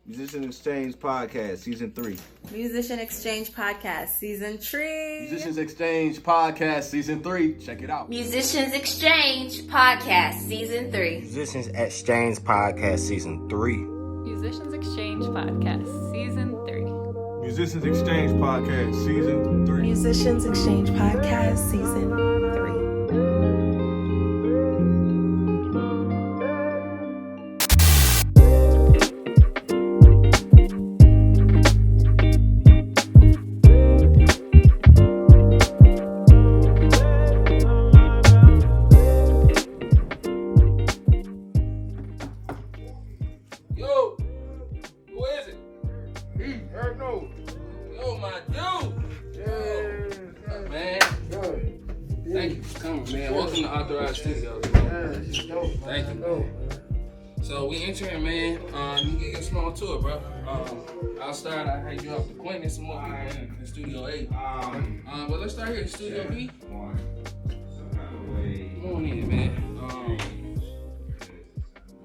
Musician Exchange Podcast, Season 3. Musician Exchange Podcast, Season 3. Musicians Exchange Podcast, Season 3. Check it out. Musicians Exchange Podcast, Season 3. Musicians Exchange Podcast, Season 3. Musicians Exchange Podcast, Season 3. Musicians Exchange Podcast, Season 3. Musicians Exchange Podcast, Season 3. Yo, who is it? Erik Norwood. Yo, my dude. What's up, man? Thank you for coming, man. Welcome to Authorized Studios, man. Thank you, man. So we entering, man. You can get a small tour, bro. I'll start. I had you off the Quinton, some more people in Studio 8. But let's start here in Studio B. Come on in, man.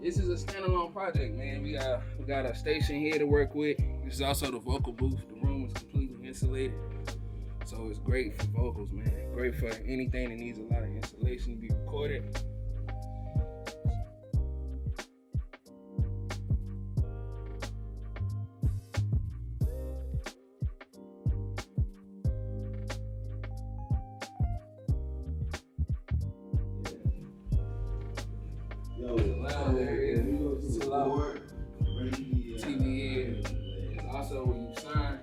This is a standalone project, man. We got a station here to work with. This is also the vocal booth. The room is completely insulated, so it's great for vocals, man. Great for anything that needs a lot of insulation to be recorded. TV here. It's also when you sign.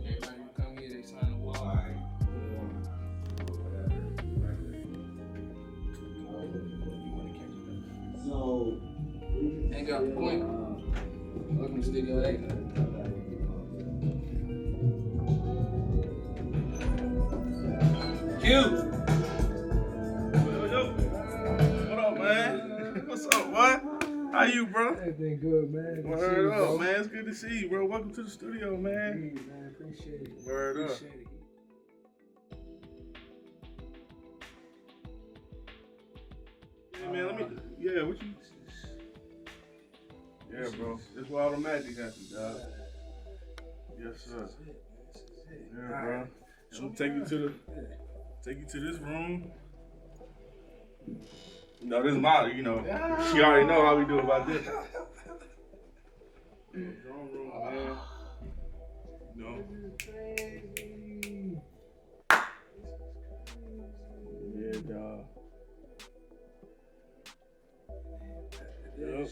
Everybody who come here, they sign the wall. So, Hang out with Quinton. Welcome to Studio 8. Q. Yo. What up, man? What's up, boy? How you, bro? Everything good, man. Word up, man. It's good to see you, bro. Welcome to the studio, man. Hey, man, appreciate it. Word up. Appreciate it. Hey, man, what you? Yeah, bro. That's where all the magic happens, dog. Yes, sir. Yeah, bro. So take you to this room. No, this is my, she already know how we do about this. Drum room, man. Yeah, dog. Yep.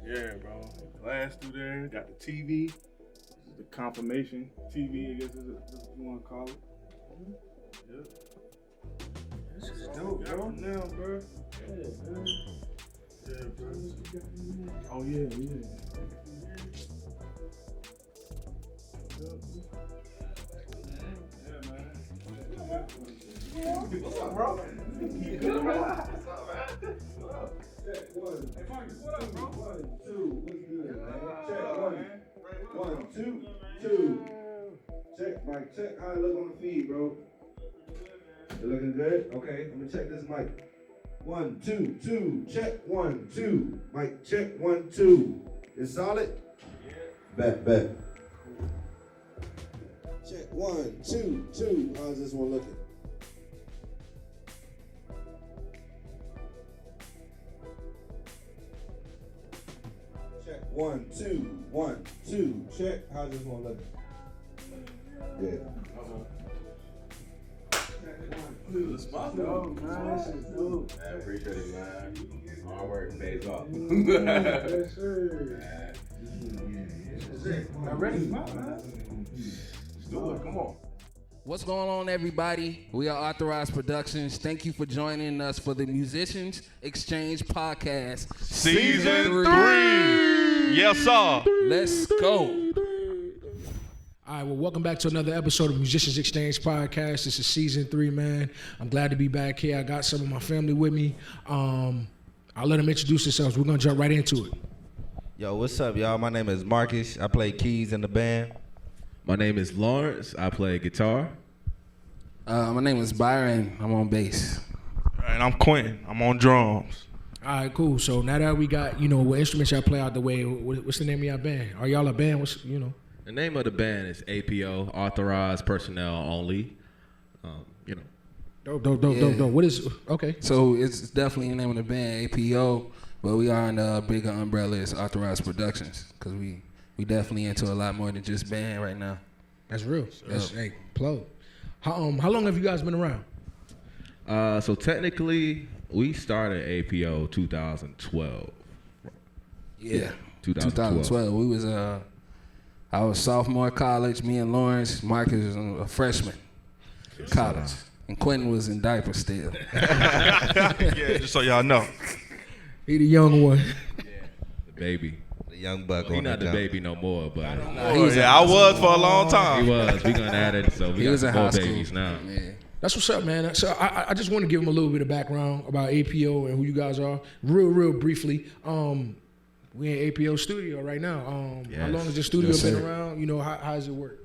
Yeah, bro. Glass through there. Got the TV. This is the confirmation TV, I guess is what you want to call it. Yep. This is dope, bro. Now, bro. Yeah, man. Yeah, bro. Oh, yeah. Yeah, man. What's up, bro? You good, bro? What's up, man? What up? Check one. Hey, Marcus, what up, bro? 1, 2. What's good, man? Check What up, 1. man? 1, 2. Check, Mike. Check how it look on the feed, bro. You looking good? Okay, let me check this mic. 1, 2, 2. Check 1, 2. Mic check 1, 2. It's solid? Yeah. Bet. Check 1, 2, 2. How's this one looking? Check 1, 2, 1, 2. Check. How's this one looking? Yeah. The spot, Dope, man. This is dope. I appreciate it, man. Hard work pays off. Yes, sir. I'm ready, man. Let's do it. Come on. What's going on, everybody? We are Authorized Productions. Thank you for joining us for the Musicians Exchange Podcast, Season 3. Yes, sir. Let's go. All right, well, welcome back to another episode of Musicians Exchange Podcast. This is Season 3, man. I'm glad to be back here. I got some of my family with me. I'll let them introduce themselves. We're going to jump right into it. Yo, what's up, y'all? My name is Marcus. I play keys in the band. My name is Laurence. I play guitar. My name is Byron. I'm on bass. And I'm Quinton. I'm on drums. All right, cool. So now that we got, what instruments y'all play out the way, what's the name of y'all band? Are y'all a band? The name of the band is APO, Authorized Personnel Only. Dope. What is, okay. So it's definitely the name of the band, APO, but we are in the bigger umbrella is Authorized Productions, because we definitely into a lot more than just band right now. That's real. That's, hey, plug. How long have you guys been around? So technically, we started APO 2012. Yeah, 2012. We was I was sophomore college. Me and Laurence, Marcus was a freshman college, and Quinton was in diapers still. Yeah, just so y'all know. He the young one. The baby. The young buck He on not the jump. baby no more, but I was for a long time. He was. We gonna add it, so we He was got in four high school. babies now. Yeah. That's what's up, man. So I just want to give him a little bit of background about APO and who you guys are, real briefly. We in APO studio right now. How long has the studio been around? How does it work?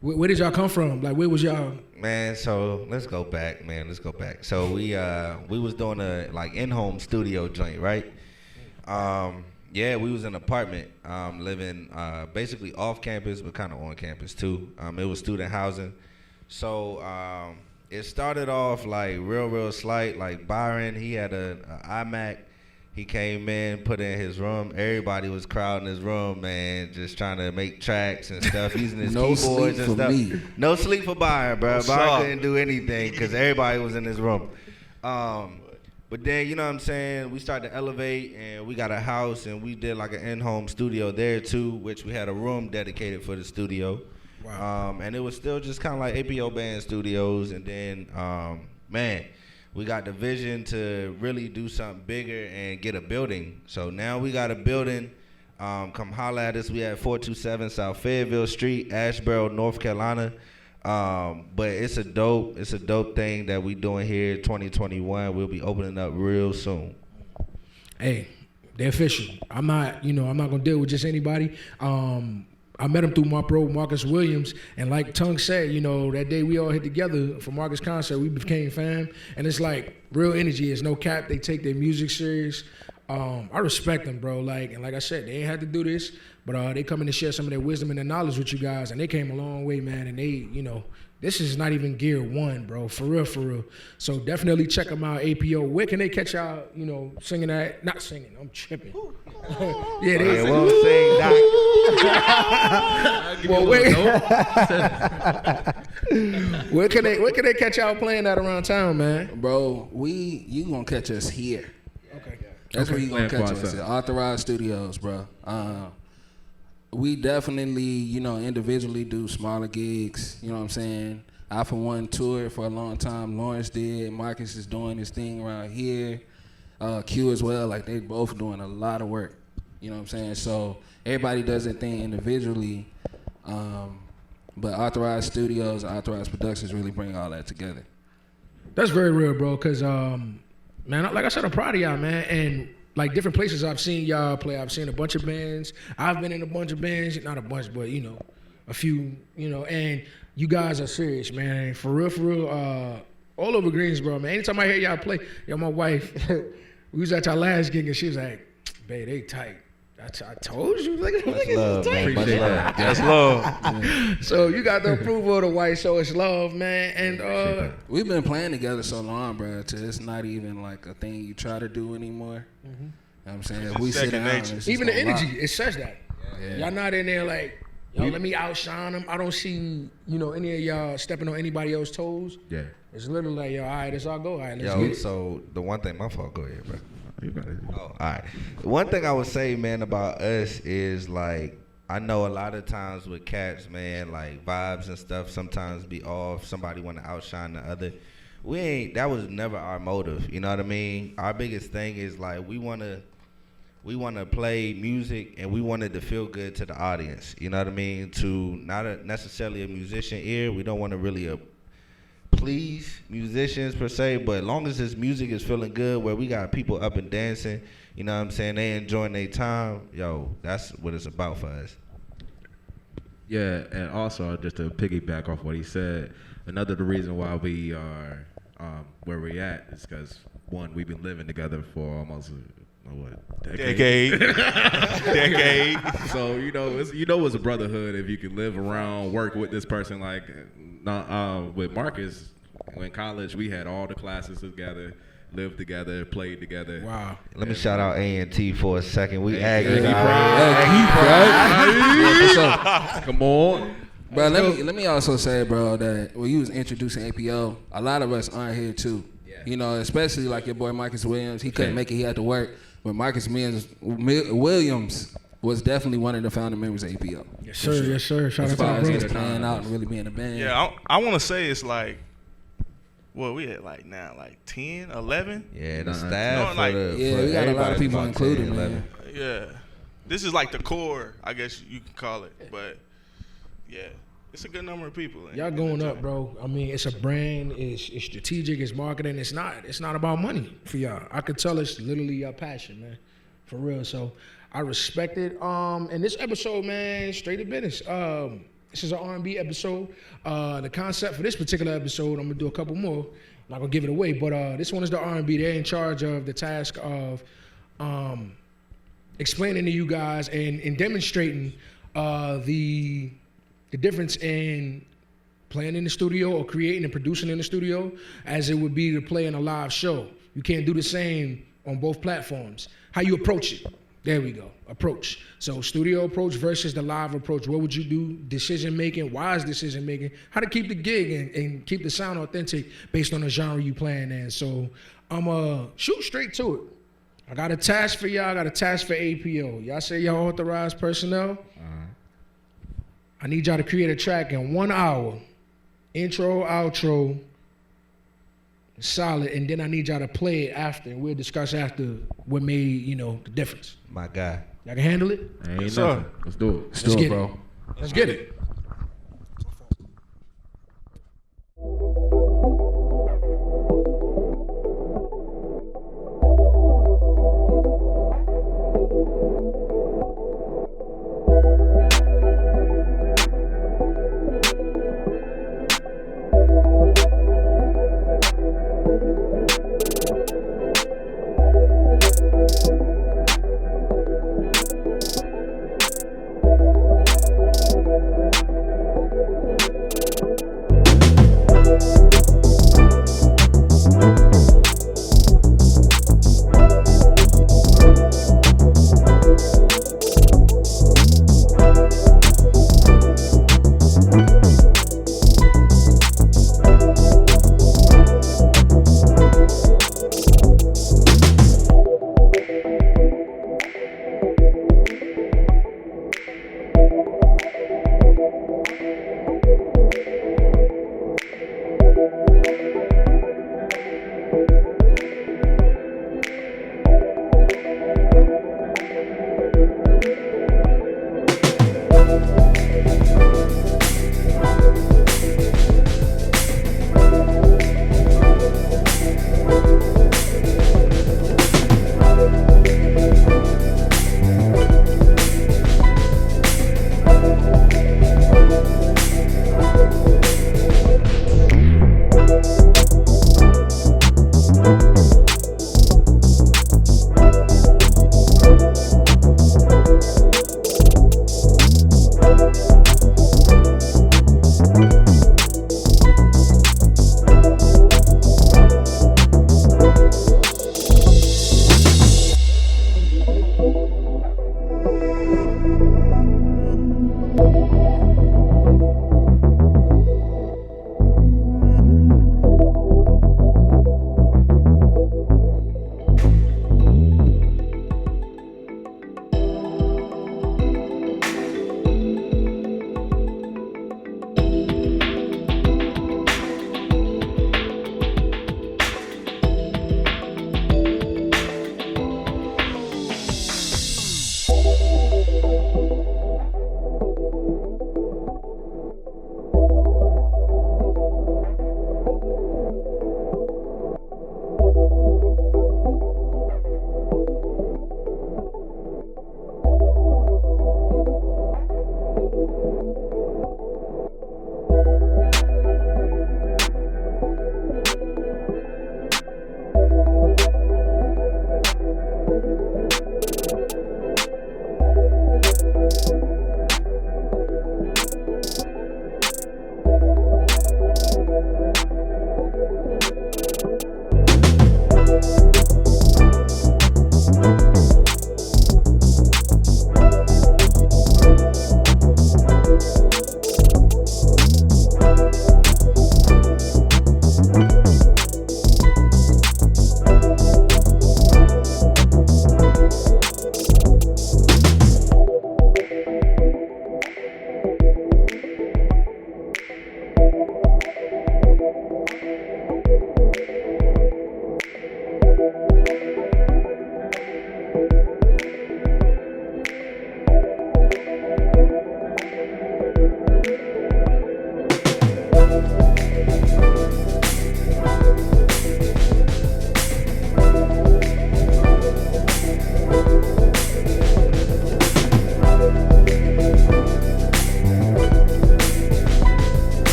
Where did y'all come from? Like, where was y'all? Man, so let's go back, man. Let's go back. So we was doing a in-home studio joint, right? Yeah, we was in an apartment, living basically off campus, but kind of on campus too. It was student housing. So it started off like real slight. Like Byron, he had an iMac. He came in, put it in his room. Everybody was crowding his room, man, just trying to make tracks and stuff, using his No keyboards sleep and for stuff. me. No sleep for Byron, bro. Byron couldn't do anything because everybody was in his room. But then, you know what I'm saying, we started to elevate, and we got a house, and we did like an in-home studio there too, which we had a room dedicated for the studio. Wow. And it was still just kind of like APO Band Studios, and then, man, we got the vision to really do something bigger and get a building. So now we got a building. Come holla at us. We at 427 South Fayetteville Street, Asheboro, North Carolina. But it's a dope thing that we doing here. 2021. We'll be opening up real soon. Hey, they're official. I'm not gonna deal with just anybody. I met him through my bro Marcus Williams, and like Tongue said, that day we all hit together for Marcus concert, we became fam, and it's like real energy. It's no cap. They take their music serious. I respect them, bro. Like I said, they ain't had to do this, but they come in to share some of their wisdom and their knowledge with you guys, and they came a long way, man. And they, this is not even gear one, bro. For real. So definitely check them out, APO. Where can they catch y'all, singing that? Not singing, I'm tripping. Yeah, they we'll sing that. Well, where can they catch y'all playing that around town, man? Bro, you gonna catch us here. Okay. That's where you gonna catch us at Authorized Studios, bro. We definitely, individually do smaller gigs. You know what I'm saying? I, for one, toured for a long time. Laurence did. Marcus is doing his thing around here. Q as well. Like, they both doing a lot of work. You know what I'm saying? So everybody does their thing individually. But Authorized Studios and Authorized Productions really bring all that together. That's very real, bro. Cause man, like I said, I'm proud of y'all, man. And like different places I've seen y'all play. I've seen a bunch of bands. I've been in a bunch of bands, not a bunch, but a few, and you guys are serious, man. For real, all over Greensboro, man. Anytime I hear y'all play, my wife, we was at our last gig and she was like, babe, they tight. I told you, look at this tight. That's love. So you got the approval of the wife, so it's love, man. And we've been playing together so long, bro, till it's not even like a thing you try to do anymore. You know what I'm saying? If we sit down, it's even the energy, rock. it says that. Yeah. Y'all not in there like, let me outshine them. I don't see, any of y'all stepping on anybody else's toes. Yeah. It's literally like, all right, let's all go. All right, let's Yo, get it. so the one thing, my fault, go ahead, bro. You got it. Oh, all right. One thing I would say, man, about us is like, I know a lot of times with cats, man, like vibes and stuff sometimes be off. Somebody want to outshine the other. That was never our motive. You know what I mean? Our biggest thing is like, we want to play music and we wanted to feel good to the audience. You know what I mean? To not necessarily a musician ear. We don't want to really please musicians per se, but as long as this music is feeling good, where we got people up and dancing, you know what I'm saying, they enjoying their time, that's what it's about for us. Yeah, and also just to piggyback off what he said, another the reason why we are where we at is because one, we've been living together for almost Decade. So it's a brotherhood if you can live around, work with this person. Like, with Marcus, in college we had all the classes together, lived together, played together. Wow. Let me shout out A&T for a second. We aggy. Come on. Bro, let me also say, bro, that when you was introducing APO, a lot of us aren't here too. Yeah. You know, especially like your boy Marcus Williams. He couldn't make it. He had to work. But Marcus Williams was definitely one of the founding members of APO. Yes, sir. Sure. Yes, sir. Shout out to our brother. Playing out and really being a band. Yeah, I want to say it's like, well, we had like now like 10, 11. Yeah, the staff. We got a lot of people included, man. Yeah, this is like the core, I guess you can call it. But yeah, it's a good number of people. Y'all going up, bro. I mean, it's a brand. It's strategic. It's marketing. It's not about money for y'all. I could tell it's literally your passion, man, for real. So I respect it. And this episode, man, straight to business. This is an R&B episode. The concept for this particular episode, I'm gonna do a couple more. I'm not gonna give it away, but this one is the R&B. They're in charge of the task of explaining to you guys and demonstrating the difference in playing in the studio or creating and producing in the studio as it would be to play in a live show. You can't do the same on both platforms. How you approach it. There we go. Approach. So studio approach versus the live approach. What would you do? Decision making, wise decision making. How to keep the gig and keep the sound authentic based on the genre you playing in. So I'm shoot straight to it. I got a task for y'all. I got a task for APO. Y'all say y'all authorized personnel. I need y'all to create a track in 1 hour. Intro, outro, solid, and then I need y'all to play it after, and we'll discuss after what made, the difference. My guy. Y'all can handle it? Ain't nothing. Let's do it. Let's do it, bro. Let's get it.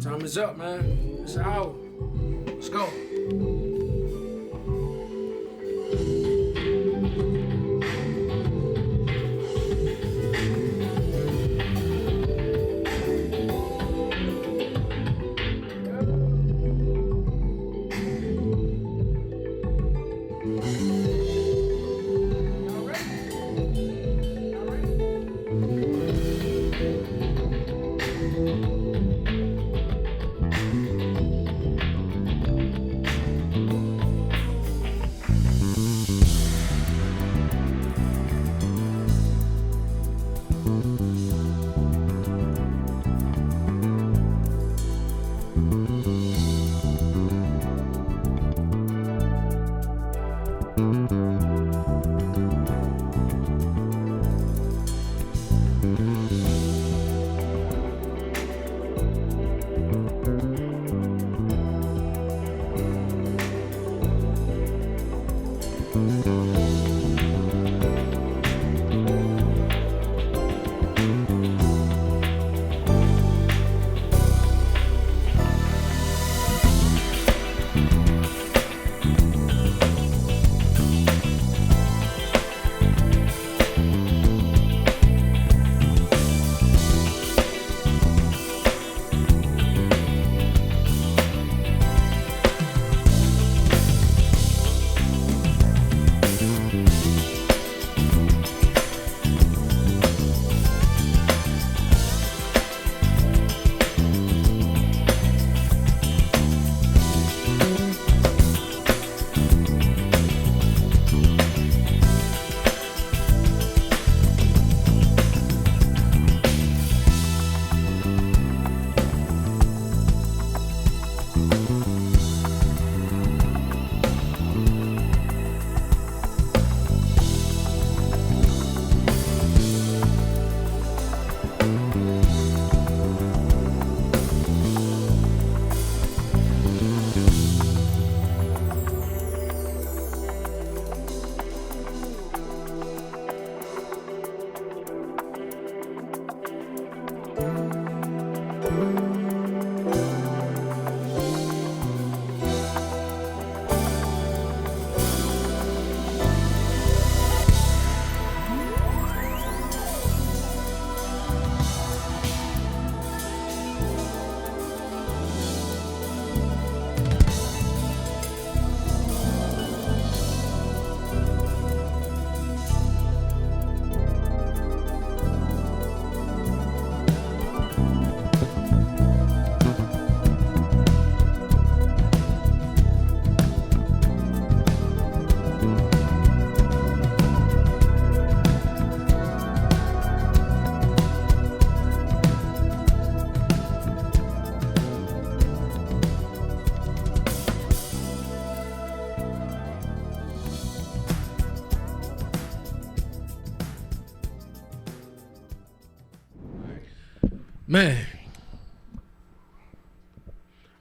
Time is up, man. It's out. Let's go. Man,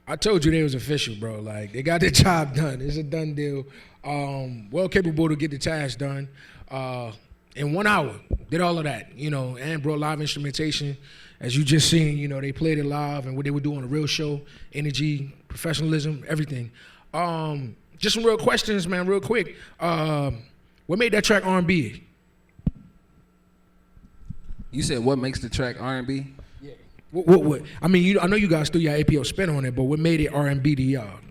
I told you they was official, bro. Like, they got their job done. It's a done deal. Well capable to get the task done. In 1 hour, did all of that, and brought live instrumentation. As you just seen, they played it live and what they would do on a real show, energy, professionalism, everything. Just some real questions, man, real quick. What made that track R&B? You said what makes the track R&B? Yeah. What? I mean, I know you guys threw your APO spin on it, but what made it R&B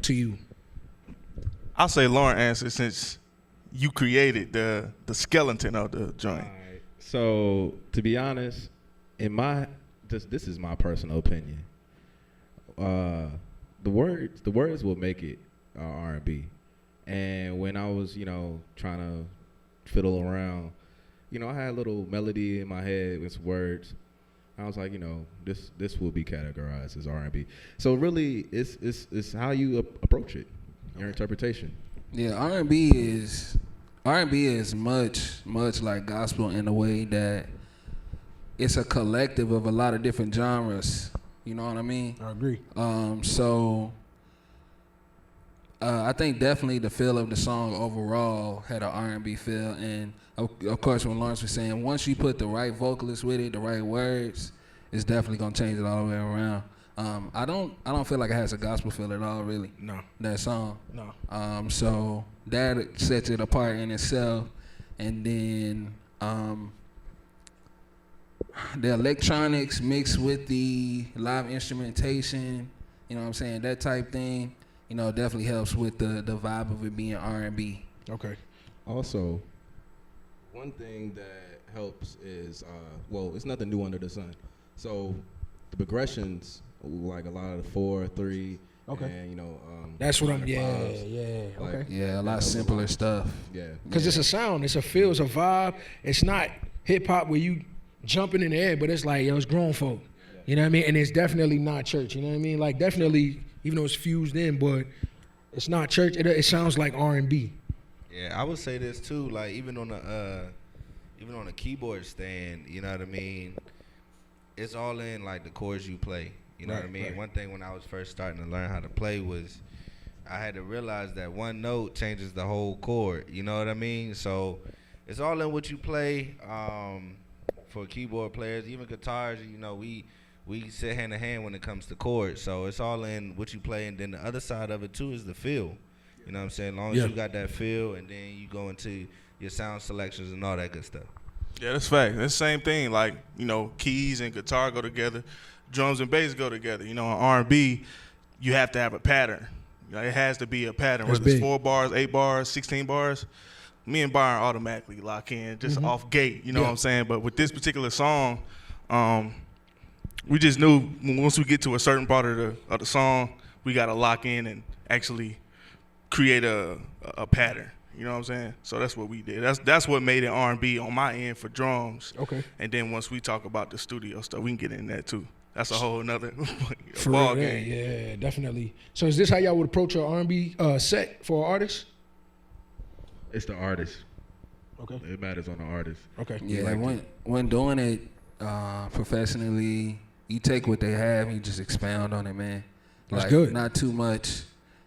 to you? I'll say Lauren answered since you created the skeleton of the joint. Right. So to be honest, this is my personal opinion. The words will make it R&B. And when I was, trying to fiddle around, I had a little melody in my head with some words. I was like, this will be categorized as R&B. So really, it's how you approach it, your interpretation. Yeah, R&B is much like gospel in a way that it's a collective of a lot of different genres. You know what I mean? I agree. I think definitely the feel of the song overall had an R&B feel, and of course when Laurence was saying, once you put the right vocalist with it, the right words, it's definitely gonna change it all the way around. I don't feel like it has a gospel feel at all, really. No. That song. No. So that sets it apart in itself, and then the electronics mixed with the live instrumentation, that type thing, definitely helps with the vibe of it being R&B. Okay. Also, one thing that helps is, it's nothing new under the sun. So the progressions, like a lot of the 4/3, okay, and that's what I'm. A lot simpler stuff. Yeah, because it's a sound, it's a feel, it's a vibe. It's not hip hop where you jumping in the air, but it's like it's grown folk. You know what I mean? And it's definitely not church. You know what I mean? Like definitely, even though it's fused in, but it's not church. It sounds like R&B. Yeah, I would say this too. Like even on a keyboard stand, you know what I mean? It's all in like the chords you play. You know what I mean? Right. One thing when I was first starting to learn how to play was I had to realize that one note changes the whole chord. You know what I mean? So it's all in what you play. For keyboard players, even guitars, we sit hand in hand when it comes to chords. So it's all in what you play, and then the other side of it too is the feel. You know what I'm saying? As long as you got that feel, and then you go into your sound selections and all that good stuff. Yeah, that's fact. That's the same thing. Like, keys and guitar go together, drums and bass go together. On R&B, you have to have a pattern. It has to be a pattern, whether it's 4 bars, 8 bars, 16 bars. Me and Byron automatically lock in just off gate, you know what I'm saying? But with this particular song, we just knew once we get to a certain part of the song, we got to lock in and actually create a pattern. You know what I'm saying? So that's what we did. That's what made it R&B on my end for drums. Okay. And then once we talk about the studio stuff, we can get in that too. That's a whole nother for ball real, game. Yeah, definitely. So is this how y'all would approach your R&B set for artists? It's the artist. Okay. It matters on the artist. Okay. Yeah, when doing it professionally, you take what they have and you just expound on it, man. That's good. Not too much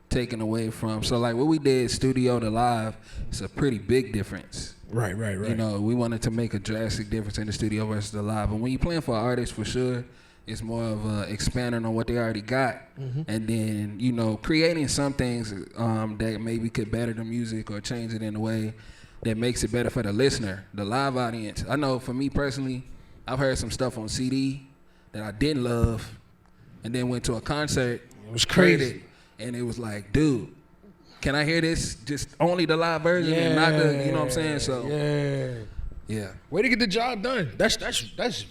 taken away from. So like what we did studio to live, it's a pretty big difference. Right. We wanted to make a drastic difference in the studio versus the live. But when you're playing for an artist, for sure, it's more of expanding on what they already got, and then creating some things that maybe could better the music or change it in a way that makes it better for the listener, the live audience. I know for me personally, I've heard some stuff on CD that I didn't love, and then went to a concert. It was crazy, and it was like, dude, can I hear this? Just only the live version and not the, you know what I'm saying? So yeah. Way to get the job done. That's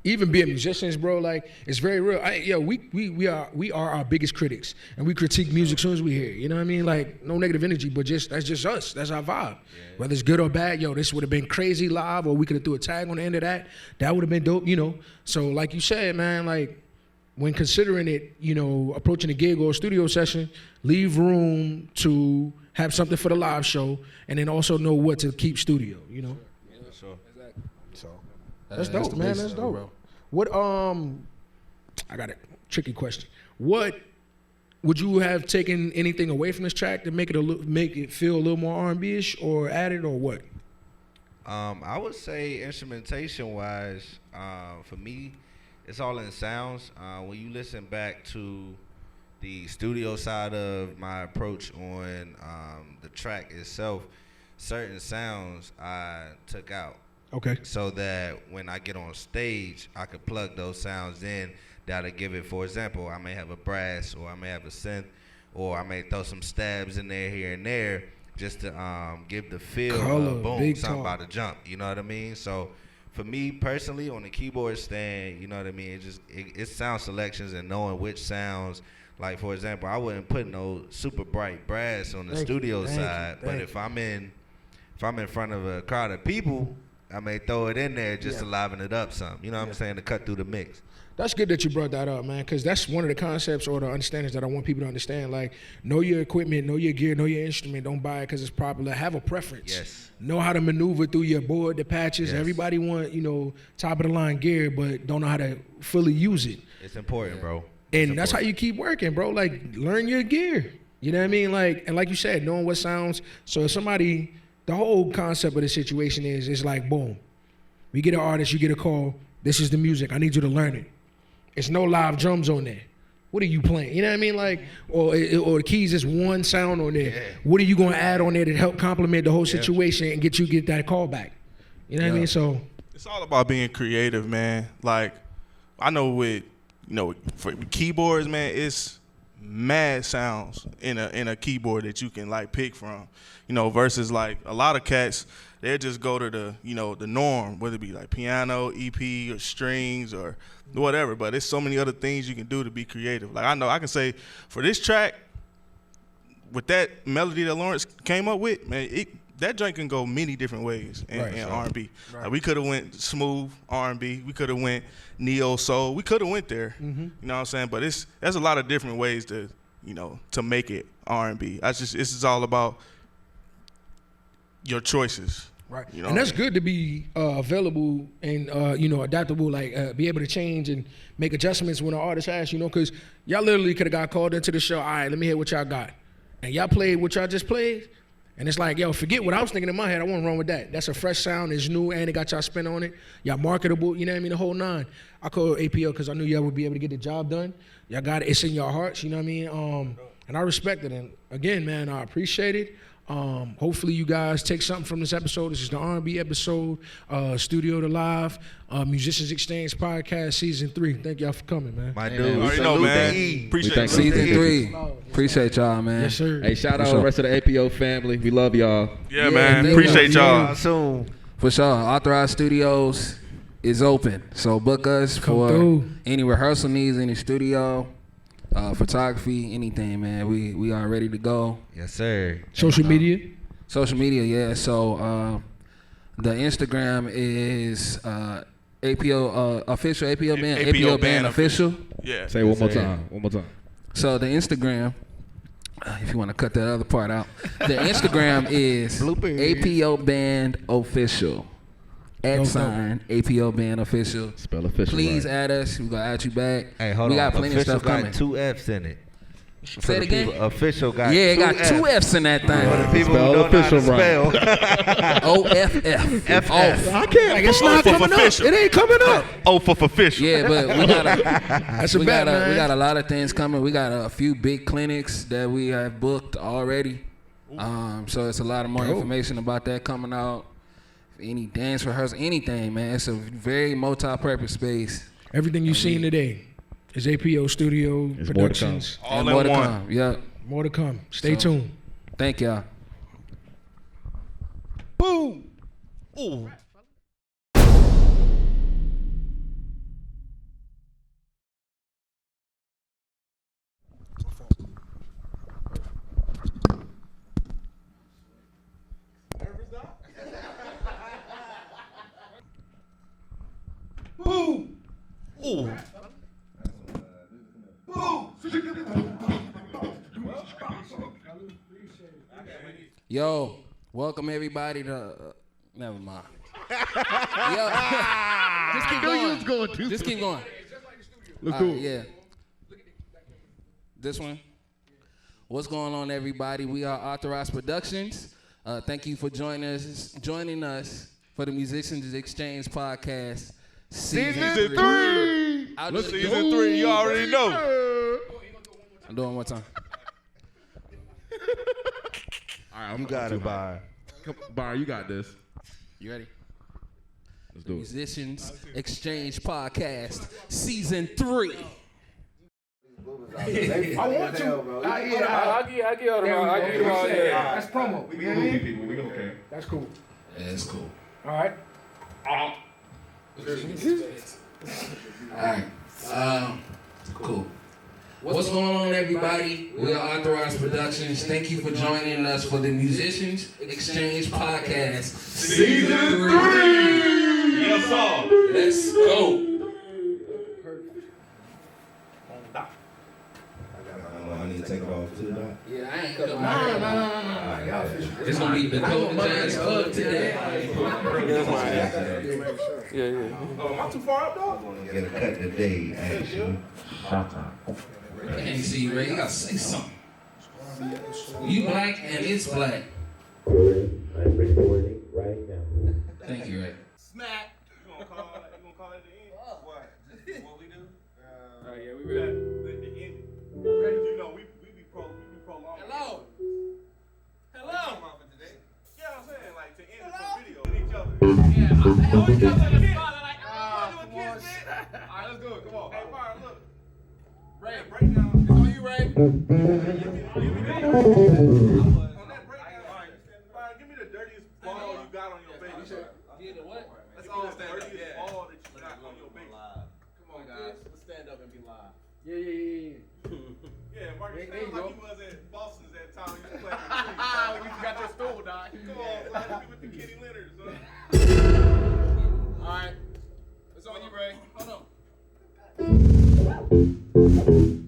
even being musicians, bro, like it's very real. We are our biggest critics, and we critique music as soon as we hear it. You know what I mean? Like no negative energy, but that's just us. That's our vibe. Yeah. Whether it's good or bad, this would have been crazy live, or we could have threw a tag on the end of that. That would have been dope, So like you said, man, like when considering it, approaching a gig or a studio session, leave room to have something for the live show, and then also know what to keep studio. Yeah, sure. Exactly. So that's dope, man. That's dope. Bro. What I got a tricky question. What would you have taken anything away from this track to make it feel a little more R&B-ish, or added, or what? I would say instrumentation wise, for me, it's all in sounds. When you listen back to the studio side of my approach on the track itself, certain sounds I took out. Okay. So that when I get on stage, I could plug those sounds in that'll give it, for example, I may have a brass, or I may have a synth, or I may throw some stabs in there here and there just to give the feel of boom, something about to jump. You know what I mean? So for me personally, on the keyboard stand, you know what I mean, it's sound selections and knowing which sounds. Like, for example, I wouldn't put no super bright brass on the studio side, but if I'm in front of a crowd of people, I may throw it in there just to liven it up some. You know what I'm saying? To cut through the mix. That's good that you brought that up, man, because that's one of the concepts or the understandings that I want people to understand. Like, know your equipment, know your gear, know your instrument. Don't buy it because it's popular. Have a preference. Yes. Know how to maneuver through your board, the patches. Yes. Everybody want, top of the line gear, but don't know how to fully use it. It's important, bro. And that's how you keep working, bro. Like, learn your gear. You know what I mean? Like you said, knowing what sounds. So if somebody, the whole concept of the situation is like, boom, we get an artist, you get a call. This is the music. I need you to learn it. It's no live drums on there. What are you playing? You know what I mean? Like, or the keys is one sound on there. Yeah. What are you going to add on there to help complement the whole situation and get that call back? You know what I mean? So it's all about being creative, man. Like, I know for keyboards, man, it's mad sounds in a keyboard that you can like pick from, versus like a lot of cats, they'll just go to the norm, whether it be like piano, EP, or strings, or whatever. But there's so many other things you can do to be creative. Like, I know I can say for this track, with that melody that Laurence came up with, man, that joint can go many different ways in R&B. Right. Like, we could have went smooth R&B. We could have went neo soul. We could have went there. Mm-hmm. You know what I'm saying? But there's a lot of different ways to make it R&B. This is all about your choices. Right. And that's good to be available and adaptable, like be able to change and make adjustments when an artist asks, because y'all literally could have got called into the show. All right, let me hear what y'all got. And y'all played what y'all just played. And it's like, yo, forget what I was thinking in my head. I wasn't wrong with that. That's a fresh sound. It's new, and it got y'all spin on it. Y'all marketable, you know what I mean? The whole nine. I called APO because I knew y'all would be able to get the job done. Y'all got it. It's in your hearts, you know what I mean? And I respect it. And again, man, I appreciate it. Hopefully you guys take something from this episode. This is the R&B episode, Studio to Live, Musicians Exchange Podcast, Season 3. Thank y'all for coming, man. My dude, you know, man. Appreciate it. Season 3. Appreciate y'all, man. Yes, sir. Hey, shout out to the rest of the APO family. We love y'all. Yeah, man. Appreciate y'all. Soon. For sure. Authorized Studios is open. So book us for any rehearsal needs, any studio. Photography, anything, man. We are ready to go. Yes, sir. Social media, yeah. So the Instagram is APO official, APO band, APO band official. Yeah. Say one more time. So the Instagram, if you want to cut that other part out, the Instagram is APO band official. @ APO band official. Spell official. Please right. add us. We're gonna add you back. Hey, hold on. We got plenty of stuff coming. Got 2 F's in it. Say it again. Official got it got F's. 2 F's in that thing. For the people Spell who don't know how to official right. spell. OFF. Off. I can't. Like, it's not coming up. It ain't coming up. Oh, for official. Yeah, but we got man. we got a lot of things coming. We got a few big clinics that we have booked already. So it's a lot of more information about that coming out. Any dance rehearsal, anything, man. It's a very multi-purpose space. Everything you've seen today is APO Studio It's Productions. All more in to one. come. Yeah. More to come. Stay tuned. Thank y'all. Boom. Ooh. Boom. Ooh. Yo, welcome everybody to. Never mind. Just keep going. Just keep going. Let's do it. Yeah. This one. What's going on, everybody? We are Authorized Productions. Thank you for joining us for the Musicians Exchange Podcast. Season 3. Season 3, you already know. I'm doing one more time. All right, You got it, Byron. Byron, you got this. You ready? Let's do it. Musicians Exchange Podcast, Season 3. I want to. I'll get all the That's promo. We movie people. We okay. That's cool. Yeah, it's cool. All right. Alright. Cool. What's going on, everybody? We are Authorized Productions. Thank you for joining us for the Musicians Exchange Podcast, Season 3. Yes, sir. Let's go. I need to take it off too, Doc. Yeah, I ain't cut my hair. It's gonna be the Golden Giants Club today. Oh, am I too far up, dog? I'm gonna get a cut today, actually. I can't see you, Ray. You gotta say something. You black and it's black. I'm recording right now. Thank you, Ray. Smack. You gonna call it at the end? What? Just what we do? Yeah, we ready. The end. You know, we be prolonged. Hello. Yeah, I'm saying, like, to end the video with each other. Yeah, I always got to the spot. Like, All right, let's do it. Come on. Hey, Byron, look. Ray, Break down. it's on you, Ray. Give me that. On that breakdown, Byron, give me the dirtiest ball you got on your baby. Yeah, the what? Let's all stand up. Dirtiest ball that you got on your baby. Come on, guys. Let's stand up and be live. Yeah, Marcus, There you sounds like go. he was at Boston's that time when you playing with the You got your stool, Doc. Come on, fly with the Kenny Leonard, son. All right. It's on you, Ray. Hold on.